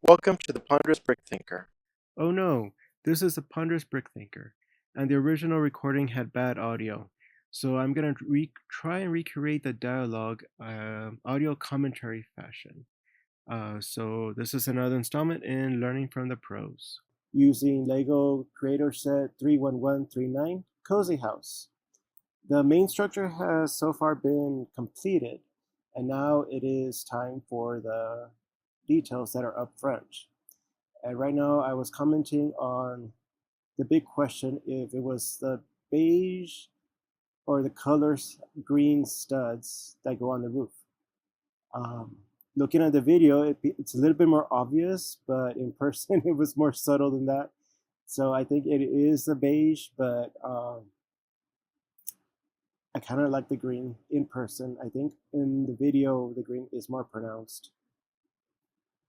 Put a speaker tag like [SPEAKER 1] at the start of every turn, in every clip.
[SPEAKER 1] Welcome to the Ponderous Brick Thinker.
[SPEAKER 2] Oh no, this is the Ponderous Brick Thinker, and the original recording had bad audio. So I'm gonna try and recreate the dialogue audio commentary fashion. So this is another installment in Learning from the Pros. Using Lego Creator Set 31139 Cozy House. The main structure has so far been completed, and now it is time for the details that are up front. And right now I was commenting on the big question if it was the beige or the colors green studs that go on the roof. Um, Looking at the video, it's a little bit more obvious, but in person it was more subtle than that. So I think it is the beige, but I kind of like the green in person. I think in the video the green is more pronounced.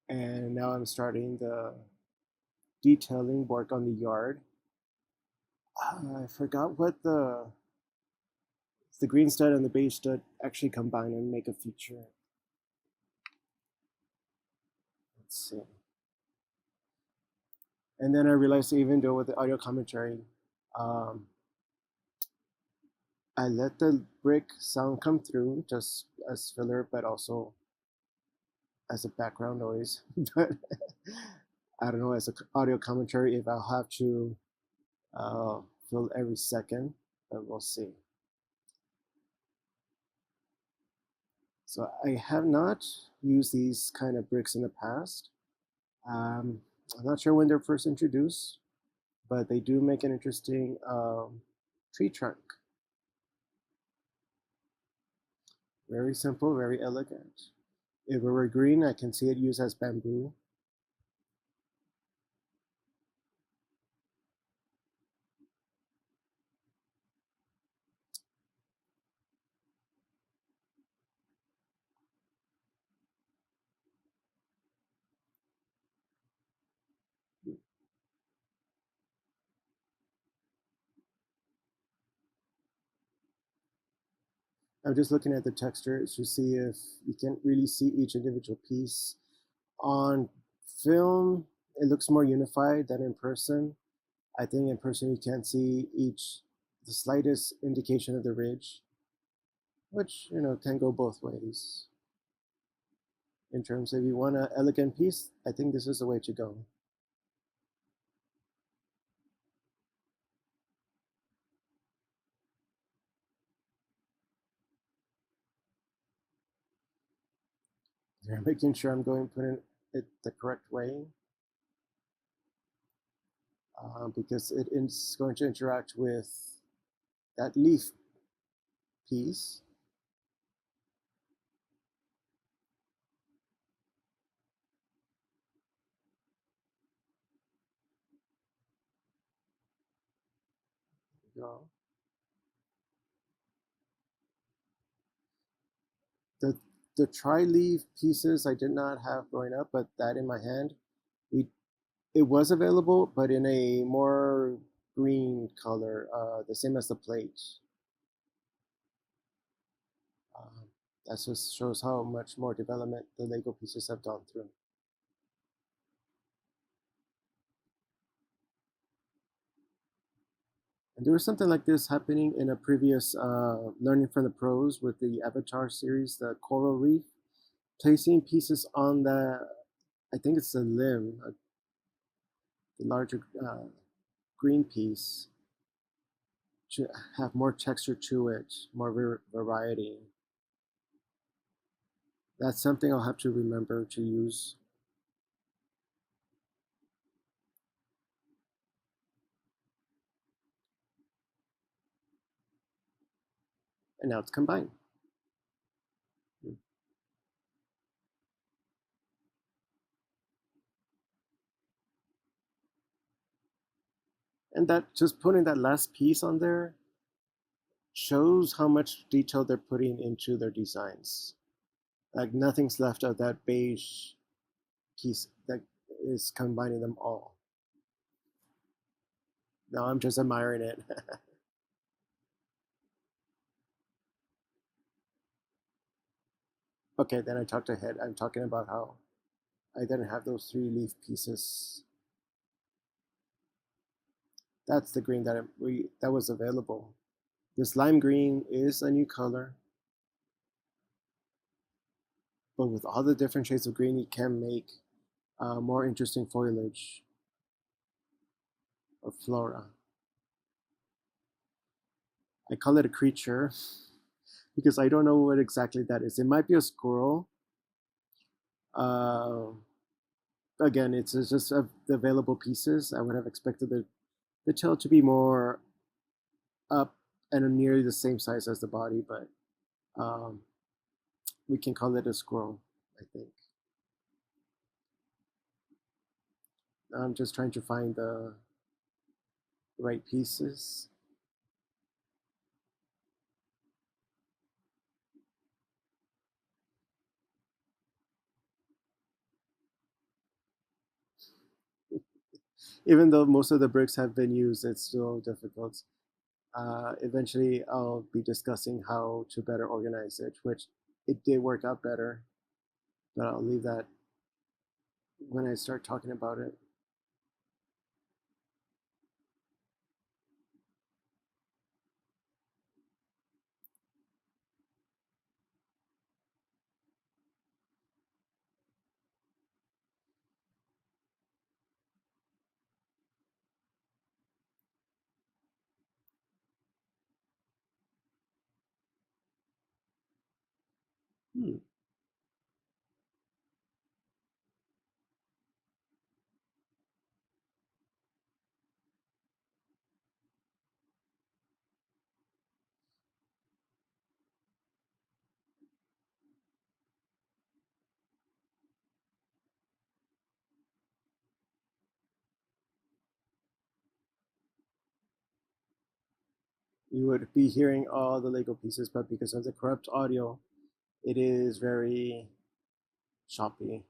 [SPEAKER 2] And now I'm starting the detailing work on the yard. I forgot what the green stud and the beige stud actually combine and make a feature. Let's see. And then I realized even though with the audio commentary, um, I let the brick sound come through just as filler, but also as a background noise. But I don't know, as an audio commentary, if I'll have to uh, fill every second, but we'll see. So I have not used these kind of bricks in the past. I'm not sure when they're first introduced, but they do make an interesting tree trunk. Very simple, very elegant. If it were green, I can see it used as bamboo. I'm just looking at the textures to see if you can really see each individual piece. On film, it looks more unified than in person. I think in person you can't see the slightest indication of the ridge, which, can go both ways. In terms of if you want an elegant piece, I think this is the way to go. I'm making sure I'm putting it the correct way because it is going to interact with that leaf piece. Go. The the tri-leaf pieces I did not have growing up, but that in my hand, we it was available, but in a more green color, the same as the plate. Um, that just shows how much more development the Lego pieces have gone through. And there was something like this happening in a previous Learning from the Pros with the Avatar series, the Coral Reef, placing pieces on I think it's the limb, the larger green piece, to have more texture to it, more variety. That's something I'll have to remember to use. And now it's combined. And that just putting that last piece on there shows how much detail they're putting into their designs. Like nothing's left of that beige piece that is combining them all. Now I'm just admiring it. Okay, then I talked ahead. I'm talking about how I didn't have those 3 leaf pieces. That's the green that was available. This lime green is a new color, but with all the different shades of green, you can make more interesting foliage or flora. I call it a creature because I don't know what exactly that is. It might be a squirrel. Uh, Again, it's just the available pieces. I would have expected the tail to be more up and nearly the same size as the body, but um, we can call it a squirrel, I think. I'm just trying to find the right pieces. Even though most of the bricks have been used, it's still difficult. Eventually, I'll be discussing how to better organize it, which it did work out better, but I'll leave that when I start talking about it. Hmm. You would be hearing all the Lego pieces, but because of the corrupt audio, it is very choppy.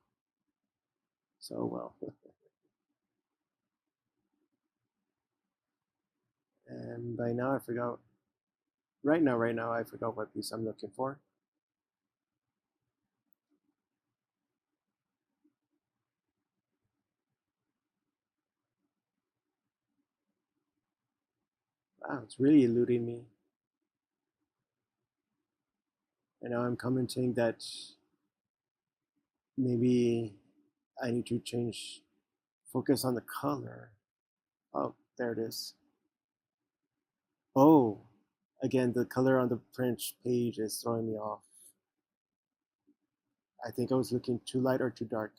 [SPEAKER 2] So, well. And by now, I forgot. Right now, I forgot what piece I'm looking for. Wow, it's really eluding me. And now I'm commenting that maybe I need to change focus on the color. Oh, there it is. Oh, again, the color on the French page is throwing me off. I think I was looking too light or too dark.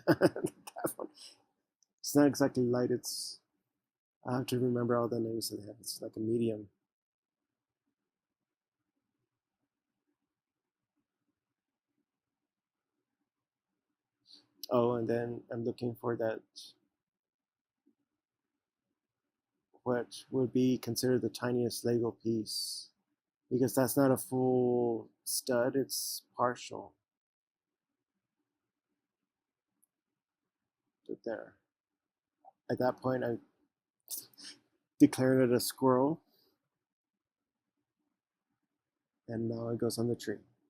[SPEAKER 2] That one. It's not exactly light. It's I have to remember all the names that they have. It's like a medium. Oh, and then I'm looking for that what would be considered the tiniest Lego piece because that's not a full stud, it's partial. But there. At that point, I declared it a squirrel, and now it goes on the tree. I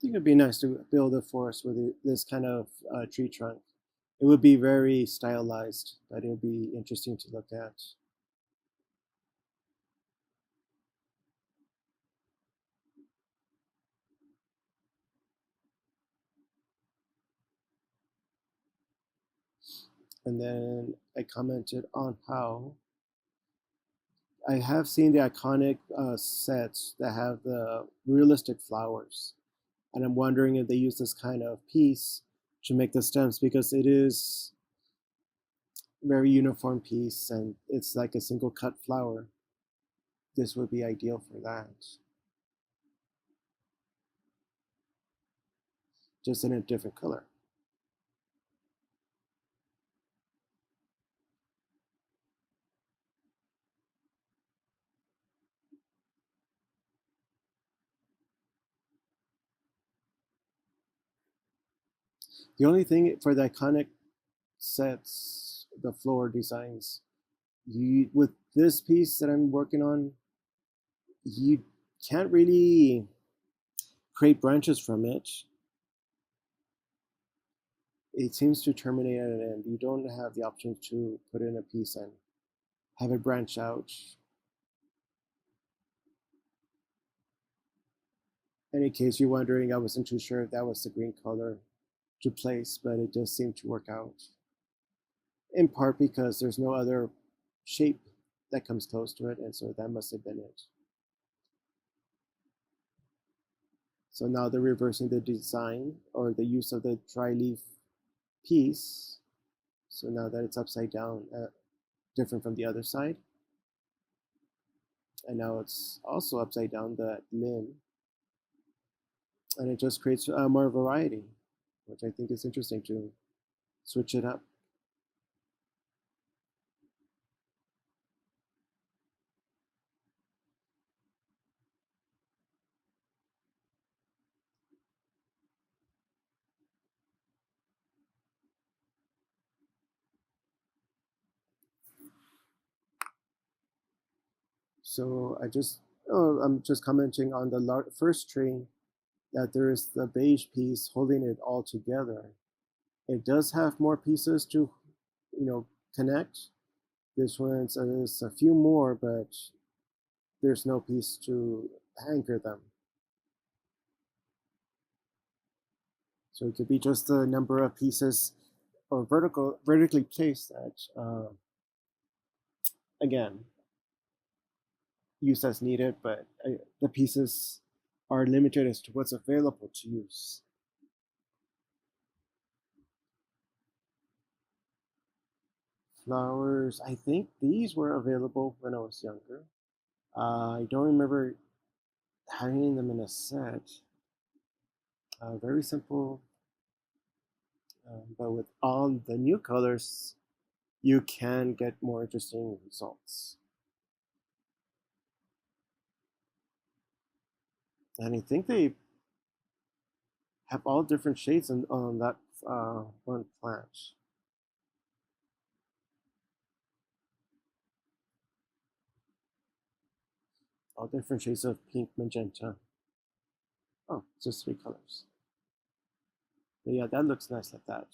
[SPEAKER 2] think it'd be nice to build a forest with this kind of tree trunk. It would be very stylized, but it would be interesting to look at. And then I commented on how I have seen the iconic sets that have the realistic flowers, and I'm wondering if they use this kind of piece to make the stems because it is very uniform piece and it's like a single cut flower. This would be ideal for that, just in a different color. The only thing for the iconic sets, the floor designs, you with this piece that I'm working on, you can't really create branches from it. It seems to terminate at an end. You don't have the option to put in a piece and have it branch out. And in case you're wondering, I wasn't too sure if that was the green color to place, but it does seem to work out. In part because there's no other shape that comes close to it, and so that must have been it. So now they're reversing the design or the use of the dry leaf piece. So now that it's upside down, different from the other side. And now it's also upside down, that limb. And it just creates more variety, which I think is interesting to switch it up. So I'm just commenting on the first tree that there is the beige piece holding it all together. It does have more pieces to, connect. This one is a few more, but there's no piece to anchor them. So it could be just the number of pieces or vertically placed that, again, use as needed, but the pieces are limited as to what's available to use. Flowers, I think these were available when I was younger. I don't remember having them in a set. Very simple, but with all the new colors, you can get more interesting results. And I think they have all different shades on that one plant. All different shades of pink, magenta. Oh, just 3 colors. But yeah, that looks nice like that.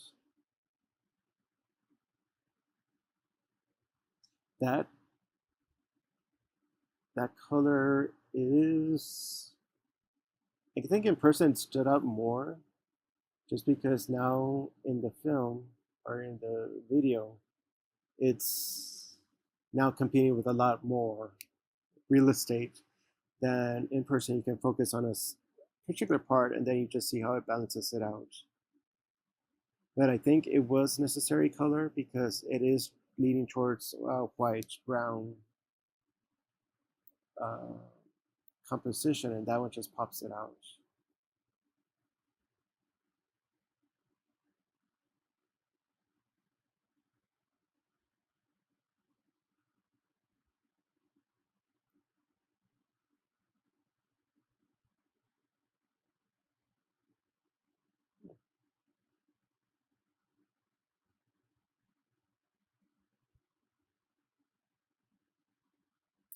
[SPEAKER 2] That that color is, I think in person it stood out more, just because now in the film or in the video, it's now competing with a lot more real estate than in person. You can focus on a particular part and then you just see how it balances it out. But I think it was necessary color because it is leaning towards white, brown uh, composition, and that one just pops it out.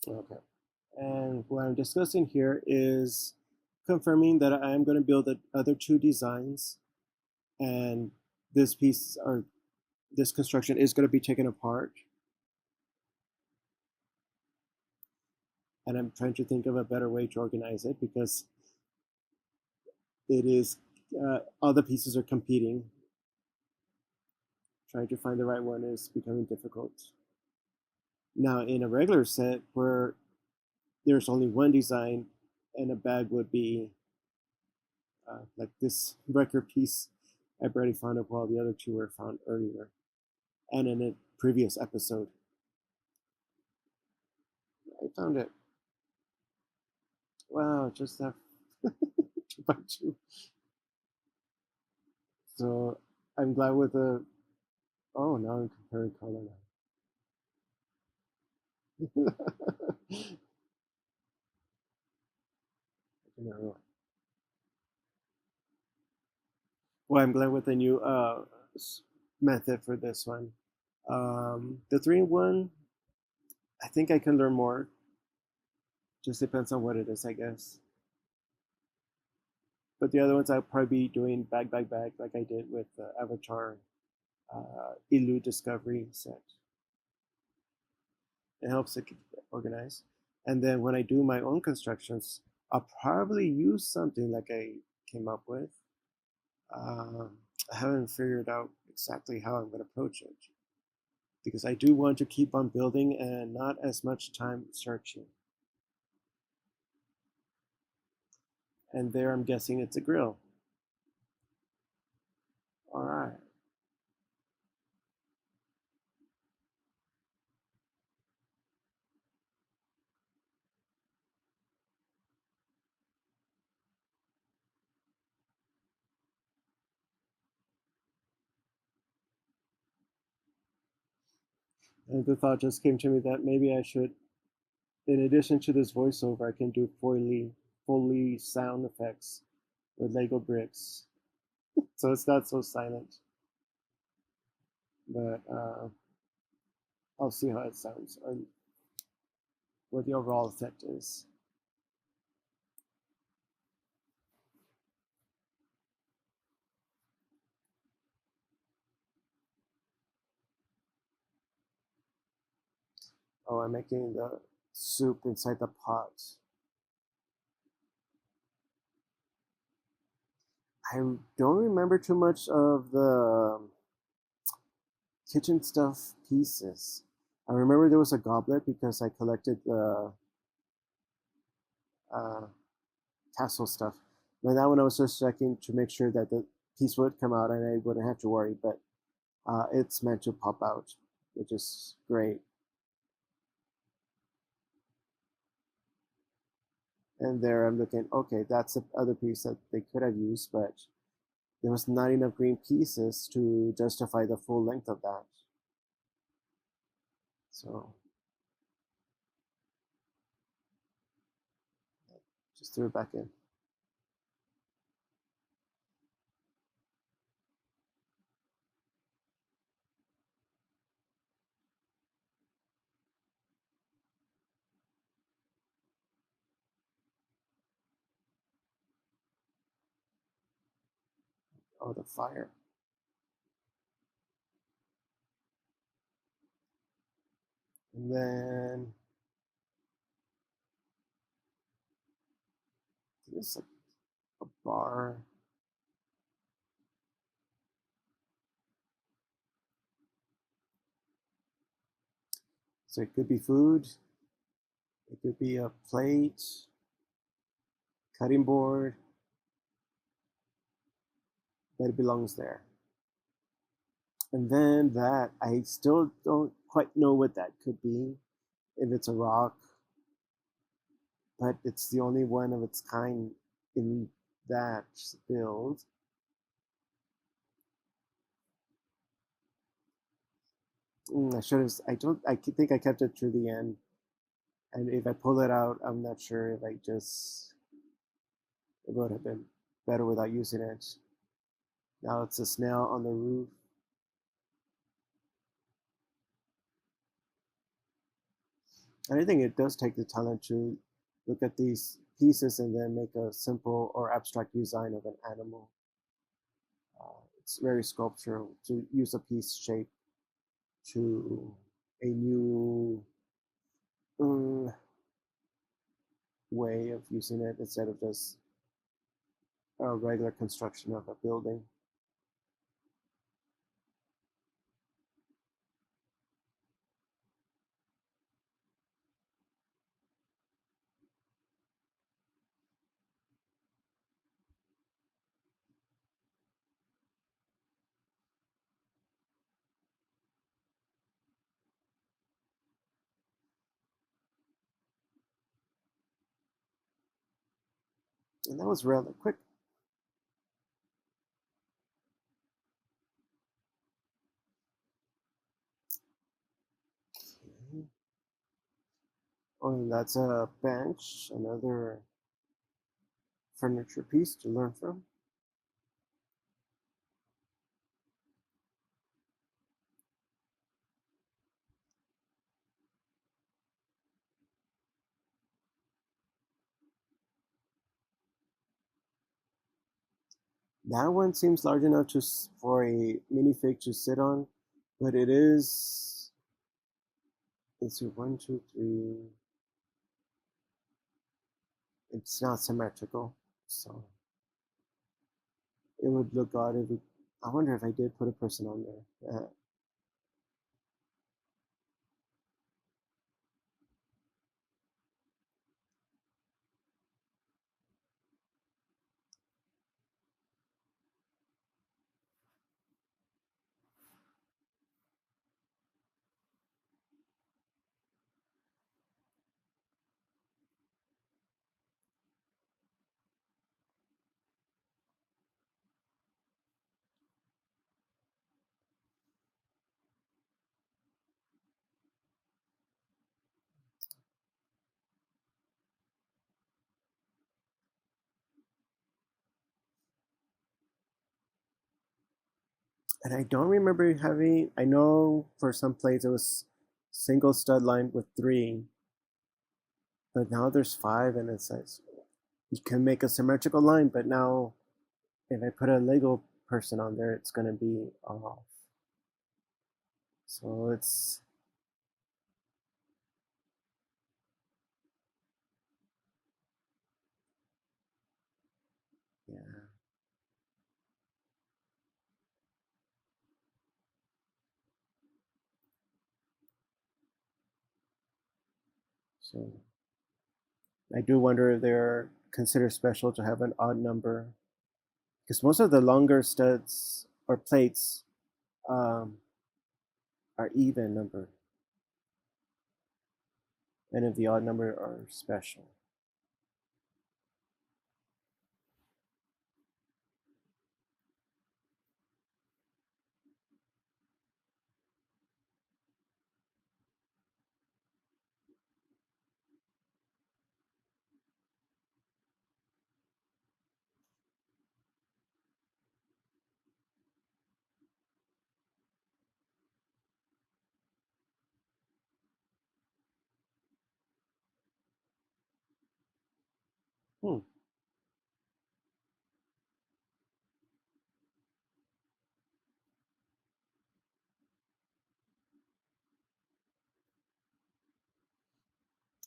[SPEAKER 2] Okay. And what I'm discussing here is confirming that I am going to build the other 2 designs, and this piece or this construction is going to be taken apart. And I'm trying to think of a better way to organize it because it is all the pieces are competing. Trying to find the right one is becoming difficult. Now, in a regular set where there's only one design and a bag would be like this record piece I've already found it while the other 2 were found earlier and in a previous episode. I found it. Wow, just that 2x2. So I'm glad with the. Oh, now I'm comparing color now. Well, I'm glad with the new method for this one. The 3-in-1, I think I can learn more. Just depends on what it is, I guess. But the other ones I'll probably be doing bag, like I did with the Avatar Elude Discovery set. It helps it get organized. And then when I do my own constructions, I'll probably use something like I came up with. I haven't figured out exactly how I'm going to approach it because I do want to keep on building and not as much time searching. And there I'm guessing it's a grill. All right. And the thought just came to me that maybe I should, in addition to this voiceover, I can do Foley sound effects with Lego bricks. So it's not so silent. But I'll see how it sounds or what the overall effect is. Oh, I'm making the soup inside the pot. I don't remember too much of the kitchen stuff pieces. I remember there was a goblet because I collected the uh, castle stuff. And that one I was just checking to make sure that the piece would come out and I wouldn't have to worry, but it's meant to pop out, which is great. And there I'm looking, okay, that's the other piece that they could have used, but there was not enough green pieces to justify the full length of that. So just threw it back in. Oh, the fire. And then there's like a bar. So it could be food, it could be a plate, cutting board, but it belongs there. And then that, I still don't quite know what that could be. If it's a rock, but it's the only one of its kind in that build. I should have. I don't. I think I kept it to the end. And if I pull it out, I'm not sure if I just. It would have been better without using it. Now it's a snail on the roof. And I think it does take the talent to look at these pieces and then make a simple or abstract design of an animal. It's very sculptural to use a piece shape to a new way of using it instead of just a regular construction of a building. And that was rather quick. Okay. Oh, and that's a bench, another furniture piece to learn from. That one seems large enough for a minifig to sit on, but it is. Let's see, one, two, three. It's not symmetrical, so it would look odd if I wonder if I did put a person on there. And I don't remember having. I know for some plates it was single stud line with three, but now there's five, and it says you can make a symmetrical line, but now if I put a Lego person on there, it's gonna be off. So it's yeah. So I do wonder if they're considered special to have an odd number because most of the longer studs or plates um, are even numbered, and if the odd number are special. Hmm.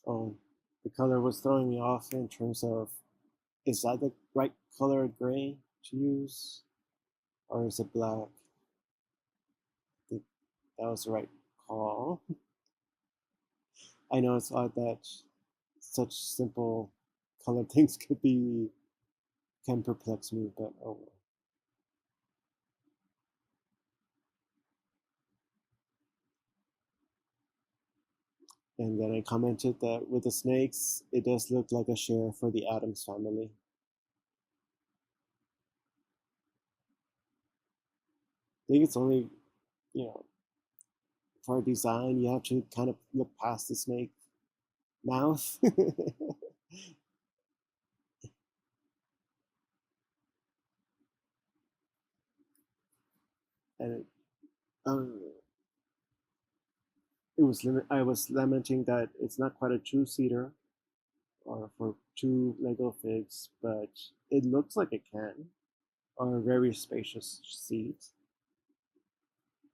[SPEAKER 2] Oh, the color was throwing me off in terms of is that the right color gray to use or is it black? I think that was the right call. I know it's odd that such simple color things can perplex me, but oh well. And then I commented that with the snakes, it does look like a share for the Adams family. I think it's only, you know, for design, you have to kind of look past the snake mouth. And um, I was lamenting that it's not quite a two-seater or for two Lego figs, but it looks like it can, or a very spacious seat.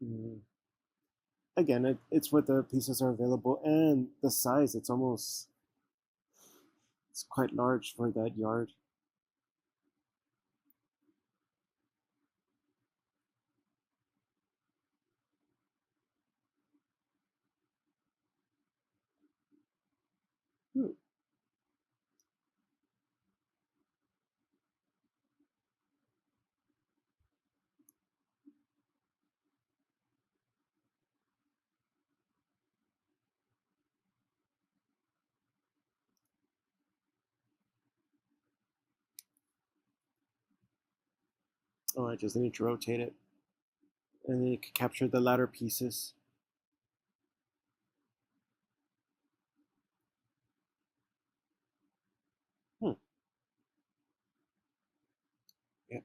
[SPEAKER 2] Mm. Again, it's what the pieces are available and the size. It's quite large for that yard. Hmm. Oh, I just need to rotate it, and then you can capture the latter pieces. Hmm. Yeah.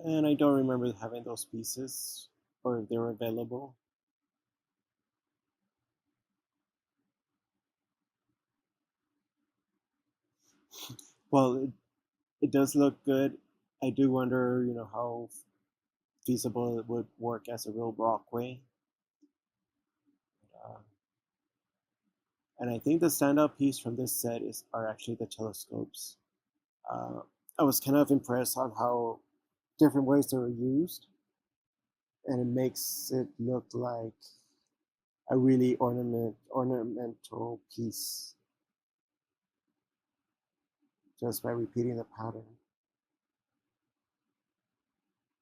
[SPEAKER 2] And I don't remember having those pieces or if they were available. Well, it does look good. I do wonder, how feasible it would work as a real walkway. Uh, and I think the standout piece from this set are actually the telescopes. Uh, I was kind of impressed on how different ways they were used, and it makes it look like a really ornamental piece just by repeating the pattern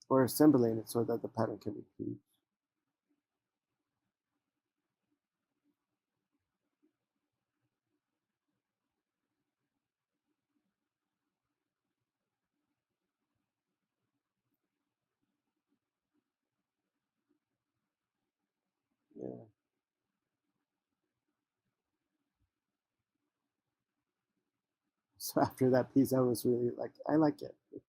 [SPEAKER 2] or assembling it so that the pattern can repeat. Yeah. So after that piece, I was really like, I like it. It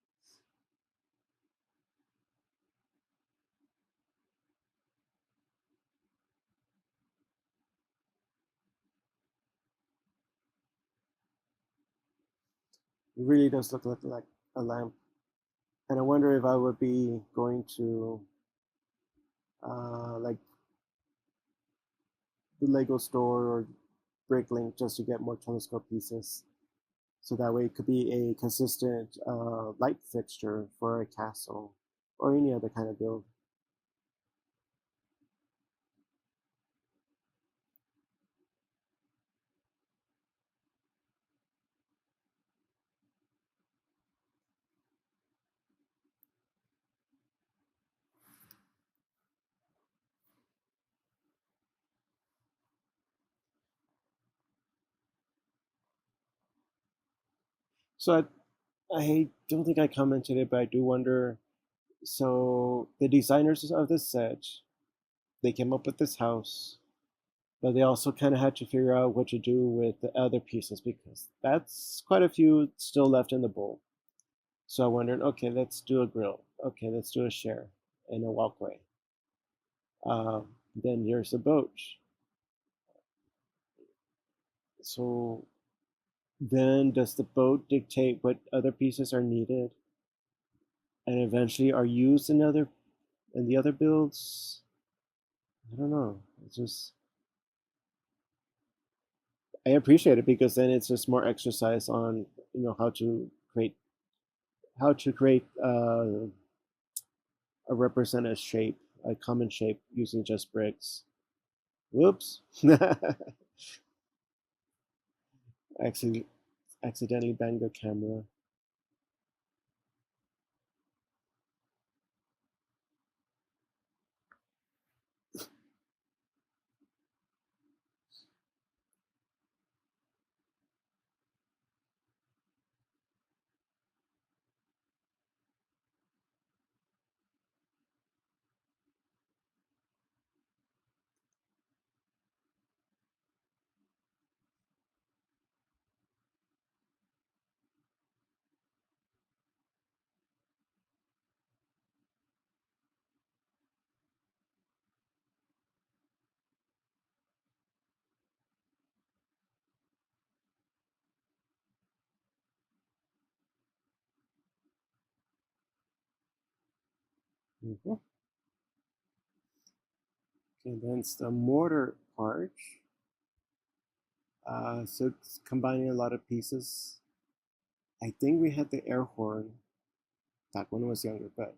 [SPEAKER 2] really does look like a lamp. And I wonder if I would be going to like the Lego store or Bricklink just to get more telescope pieces. So that way it could be a consistent light fixture for a castle or any other kind of build. So I don't think I commented it, but I do wonder. So the designers of this set, they came up with this house, but they also kind of had to figure out what to do with the other pieces because that's quite a few still left in the bowl. So I wondered, okay, let's do a grill. Okay, let's do a chair and a walkway. Then here's a boat. So then does the boat dictate what other pieces are needed and eventually are used in the other builds? I don't know. It's just I appreciate it because then it's just more exercise on how to create a representative shape, a common shape using just bricks. Whoops! Accidentally, accidentally banged the camera. Mm-hmm. Okay, then it's the mortar part. So it's combining a lot of pieces. I think we had the air horn back when I was younger, but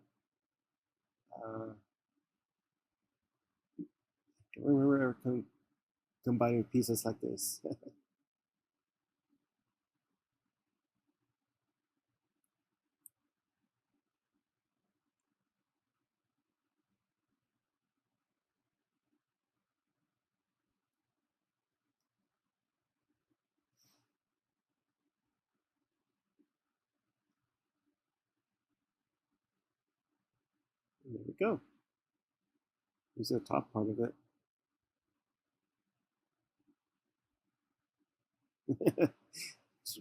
[SPEAKER 2] I don't remember ever combining pieces like this. There we go. Here's the top part of it. Just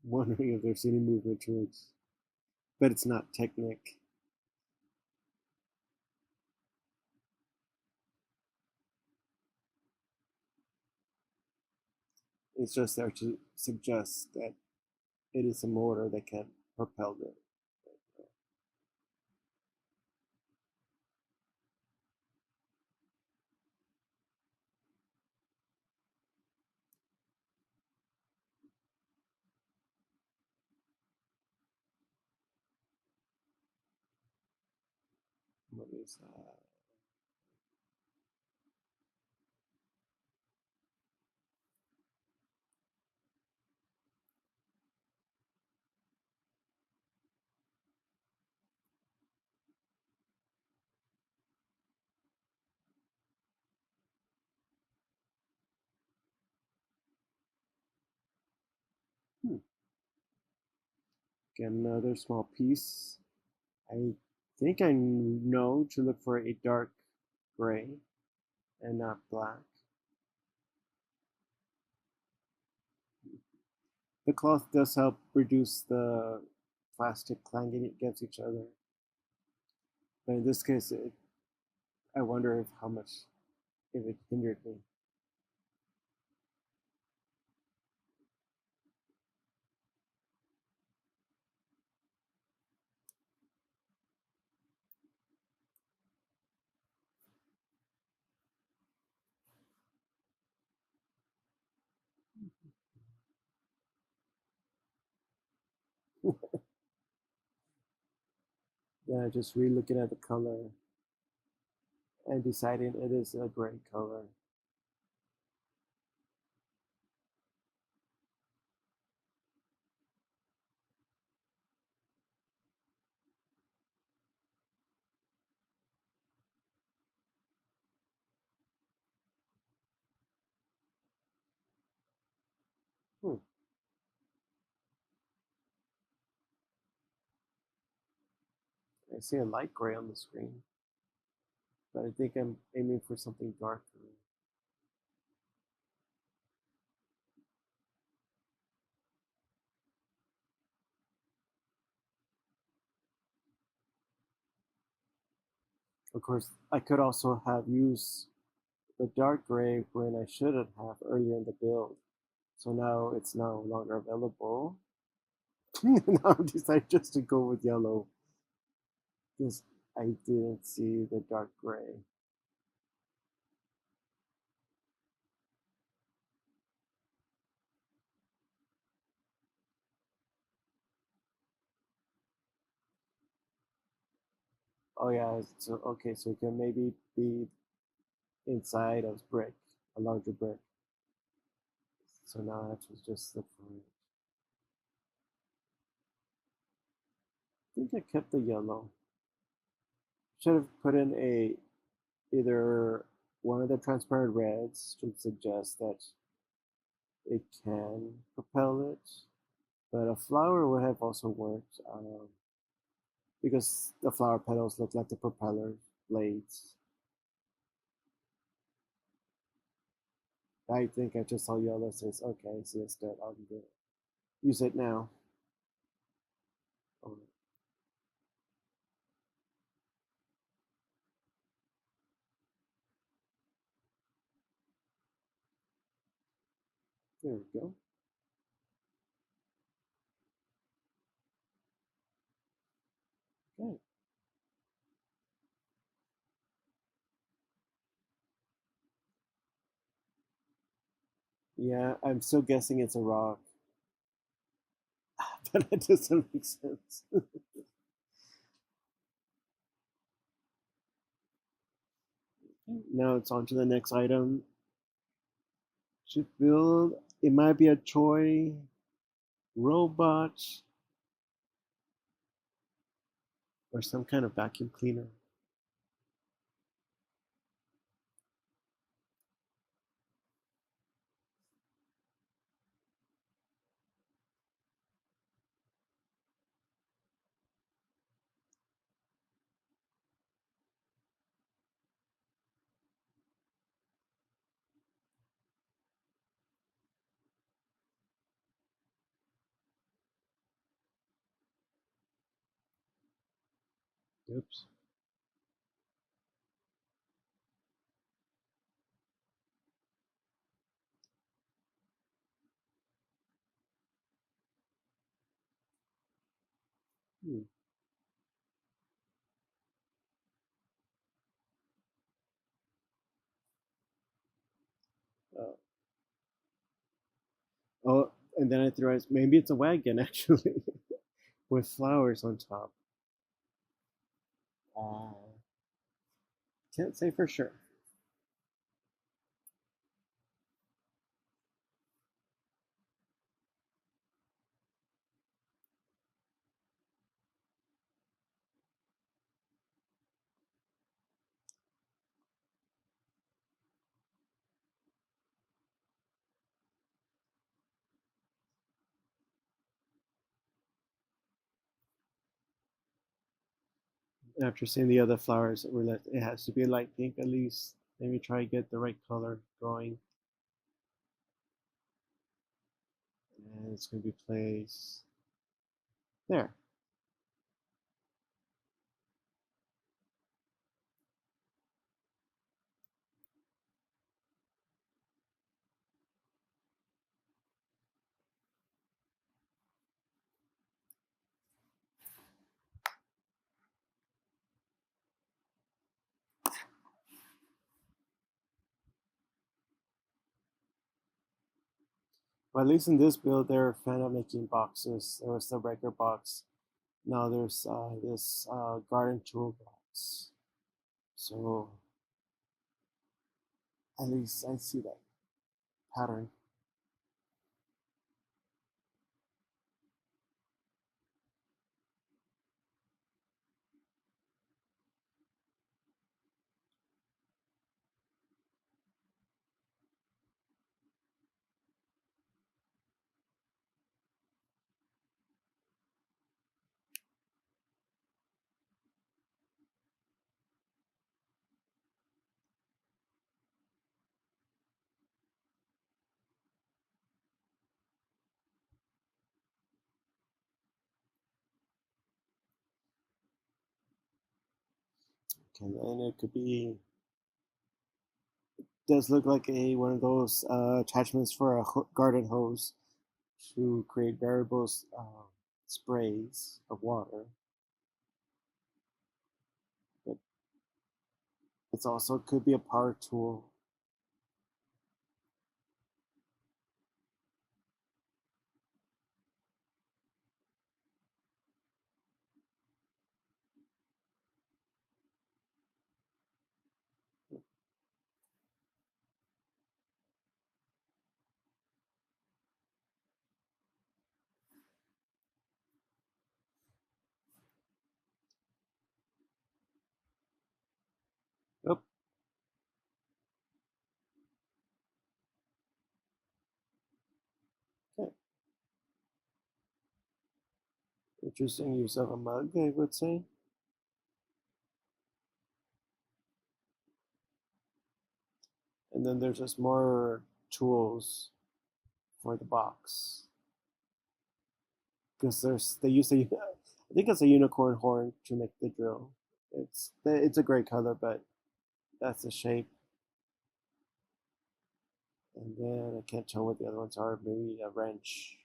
[SPEAKER 2] wondering if there's any movement towards, but it's not Technic. It's just there to suggest that it is a motor that can propel it. What is that? Hmm. Get another small piece. I think I know to look for a dark gray and not black. The cloth does help reduce the plastic clanging against each other. But in this case, I wonder if how much if it hindered me. Then I just re-looking at the color and deciding it is a gray color. Hmm. I see a light gray on the screen, but I think I'm aiming for something darker. Of course, I could also have used the dark gray when I shouldn't have earlier in the build. So now it's no longer available. Now I decided just to go with yellow because I didn't see the dark gray. Oh yeah, so okay, so it can maybe be inside of brick, a larger brick. So now I have to just look for it. I think I kept the yellow. Should have put in a either one of the transparent reds to suggest that it can propel it, but a flower would have also worked because the flower petals look like the propeller blades. I think I just saw yellow says okay, so instead I'll do it. Use it now. Oh, there we go. Okay. Yeah, I'm still guessing it's a rock, but it doesn't make sense. Now it's on to the next item. To build, it might be a toy robot or some kind of vacuum cleaner. Oops. Hmm. Uh, oh, and then I theorized maybe it's a wagon actually, with flowers on top. Uh, can't say for sure. After seeing the other flowers that were left, it has to be light pink at least. Maybe try to get the right color going. And it's going to be placed there. But at least in this build, they're a fan of making boxes. There was the regular box. Now there's this garden toolbox. So at least I see that pattern. And then it could be, does look like a one of those attachments for a garden hose to create variables sprays of water. But it's also could be a power tool. Oh, okay. Interesting use of a mug, I would say. And then there's just more tools for the box. Because they use a, I think it's a unicorn horn to make the drill. It's a great color, but that's the shape. And then I can't tell what the other ones are. Maybe a wrench.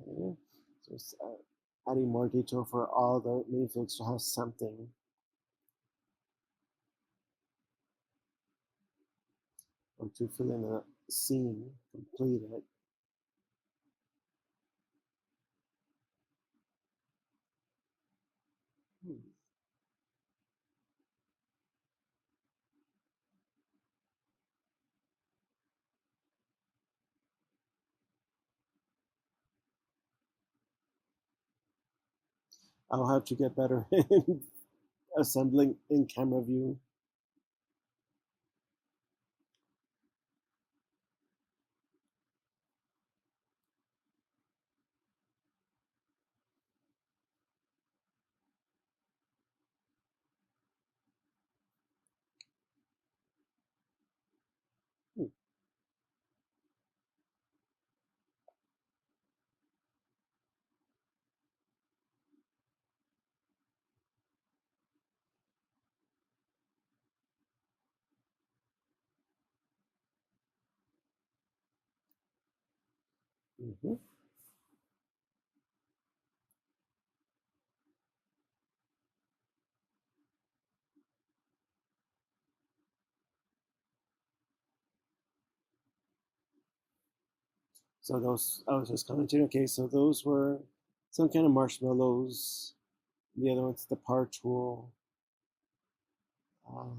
[SPEAKER 2] Okay. So it's adding more detail for all the minifigs to have something, or to fill in a scene, complete it. Hmm. I'll have to get better in assembling in camera view. Mhm. So those, I was just commenting, okay, so those were some kind of marshmallows. The other one's the Part4. Um,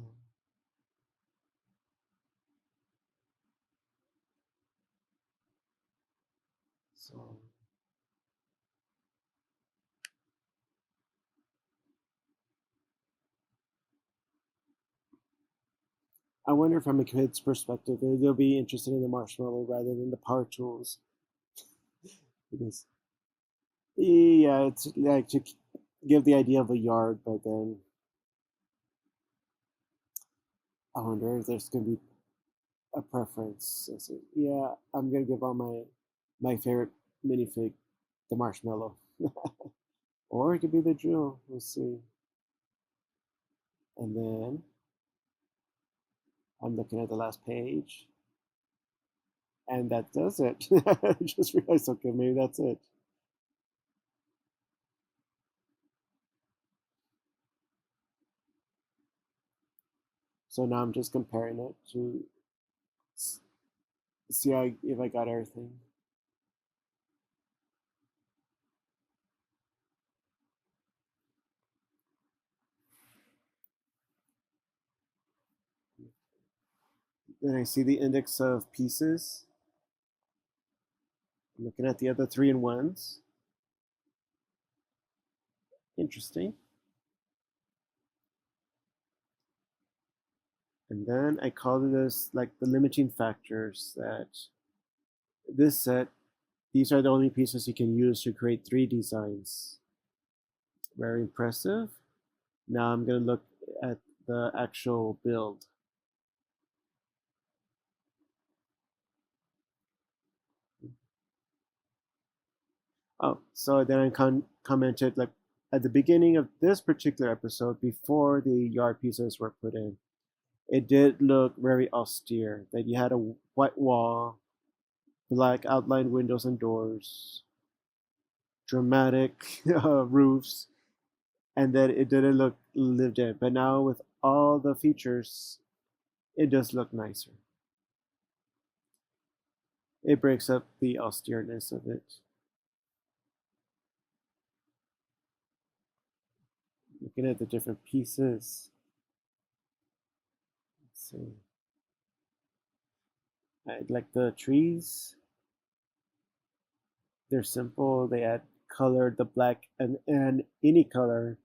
[SPEAKER 2] so I wonder from a kid's perspective, they'll be interested in the marshmallow rather than the power tools. Because, yeah, it's like to give the idea of a yard, but then I wonder if there's going to be a preference. I say, yeah, I'm going to give on my favorite minifig, the marshmallow. Or it could be the drill. We'll see. And then I'm looking at the last page, and that does it. I just realized, okay, maybe that's it. So now I'm just comparing it to see if I got everything. Then I see the index of pieces. I'm looking at the other 3-in-1s. Interesting. And then I call this like the limiting factors that this set, these are the only pieces you can use to create 3 designs. Very impressive. Now I'm going to look at the actual build. Oh, so then I commented like at the beginning of this particular episode, before the yard pieces were put in, it did look very austere. That you had a white wall, black outlined windows and doors, dramatic roofs, and that it didn't look lived in. But now with all the features, it does look nicer. It breaks up the austereness of it. Looking at the different pieces. Let's see. I like the trees. They're simple. They add color. The black and any color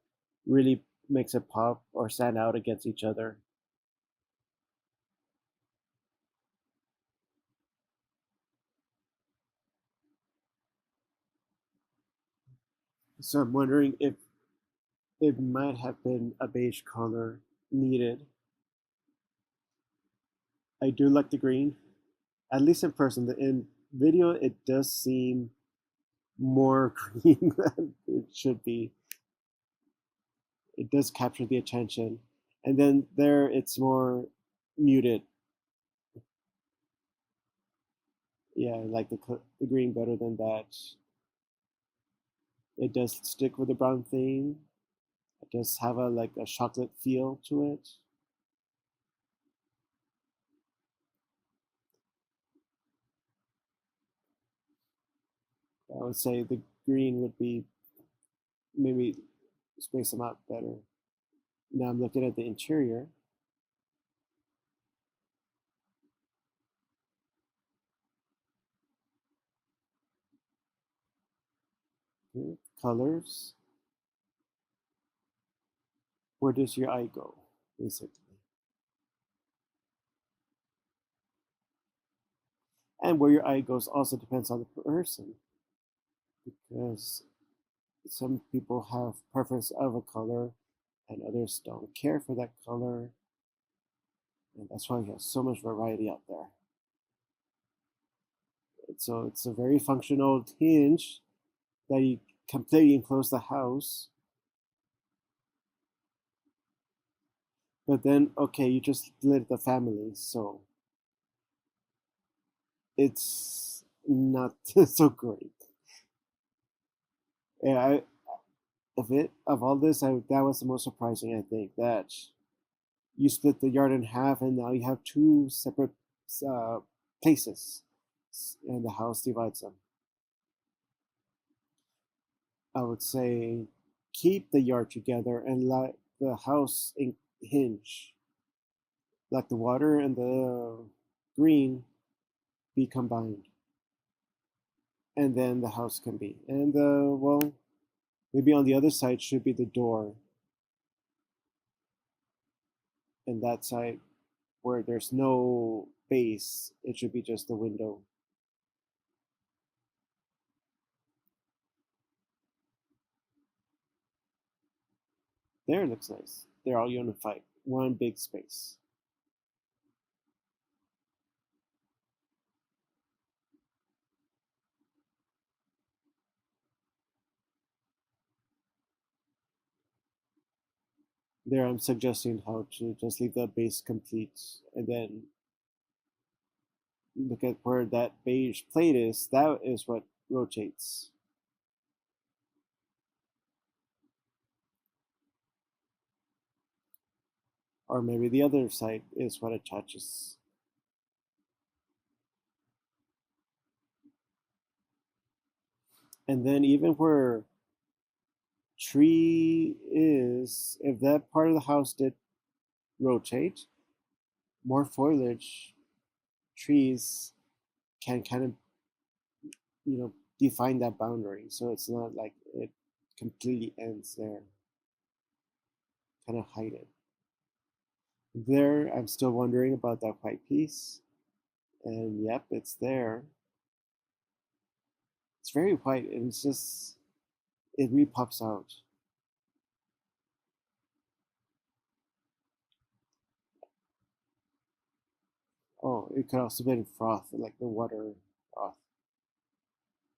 [SPEAKER 2] really makes it pop or stand out against each other. So I'm wondering if it might have been a beige color needed. I do like the green, at least in person. In video, it does seem more green than it should be. It does capture the attention, and then there it's more muted. Yeah, I like the green better than that. It does stick with the brown theme. It does have a like a chocolate feel to it. I would say the green would be maybe space them out better. Now I'm looking at the interior. Okay, colors. Where does your eye go, basically? And where your eye goes also depends on the person, because some people have preference of a color and others don't care for that color. And that's why we have so much variety out there. So it's a very functional hinge that you completely enclose the house. But then, okay, you just split the family. So it's not so great. Yeah, of all this, that was the most surprising. I think that you split the yard in half, and now you have two separate uh, places, and the house divides them. I would say keep the yard together and let the house hinge, let the water and the green be combined, and then the house can be. And well, maybe on the other side should be the door, and that side where there's no base, it should be just the window. There, it looks nice. They're all unified, one big space. There, I'm suggesting how to just leave the base complete, and then look at where that beige plate is. That is what rotates. Or maybe the other side is what it touches. And then even where tree is, if that part of the house did rotate, more foliage, trees can kind of, define that boundary. So it's not like it completely ends there, kind of hide it. There, I'm still wondering about that white piece. And yep, it's there. It's very white and it's just, it really pops out. Oh, it could also be froth, like the water froth.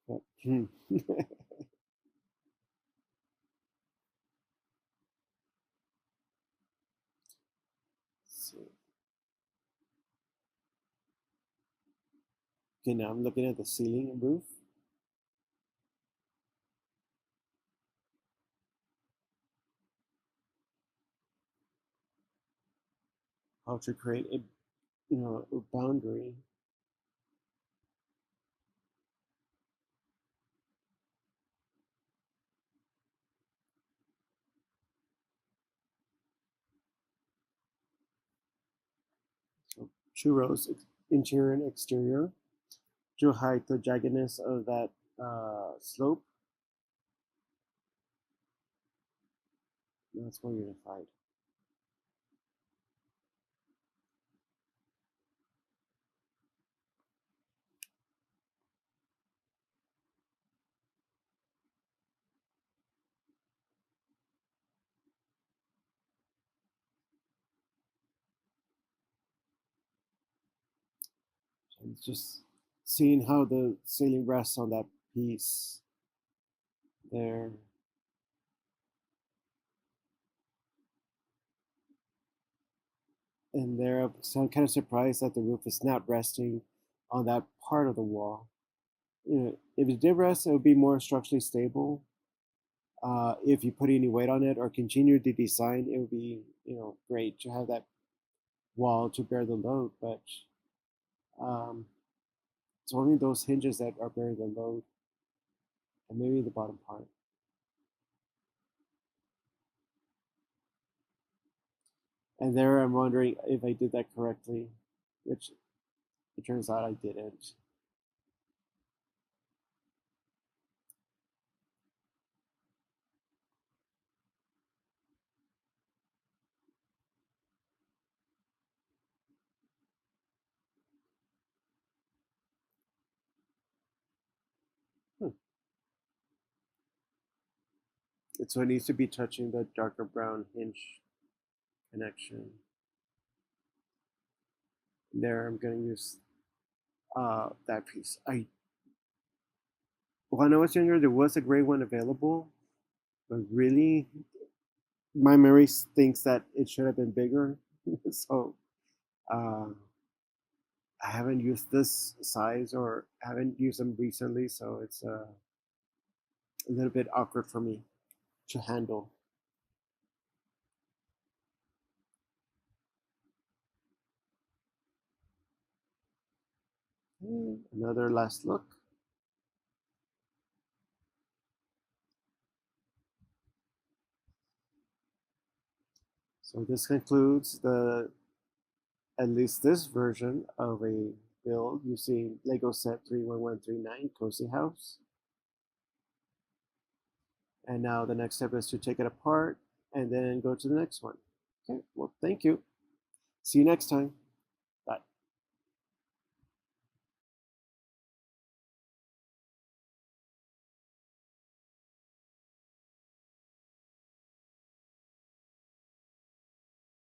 [SPEAKER 2] But, see. Okay, now I'm looking at the ceiling and roof. How to create a boundary. So 2 rows, interior and exterior, to hide the jaggedness of that slope. That's more unified. And just seeing how the ceiling rests on that piece there. And there, so I'm kind of surprised that the roof is not resting on that part of the wall. If it did rest, it would be more structurally stable. If you put any weight on it or continue the design, it would be, great to have that wall to bear the load. But um, it's only those hinges that are bearing the load, and maybe the bottom part. And there, I'm wondering if I did that correctly, which it turns out I didn't. Hmm. So it needs to be touching the darker brown hinge connection. There, I'm going to use that piece. When I was younger, there was a gray one available, but really, my memory thinks that it should have been bigger. So uh, I haven't used this size or haven't used them recently, so it's a little bit awkward for me to handle. Another last look. So this concludes at least this version of a build using Lego set 31139 Cozy House. And now the next step is to take it apart and then go to the next one. Okay, well, thank you. See you next time.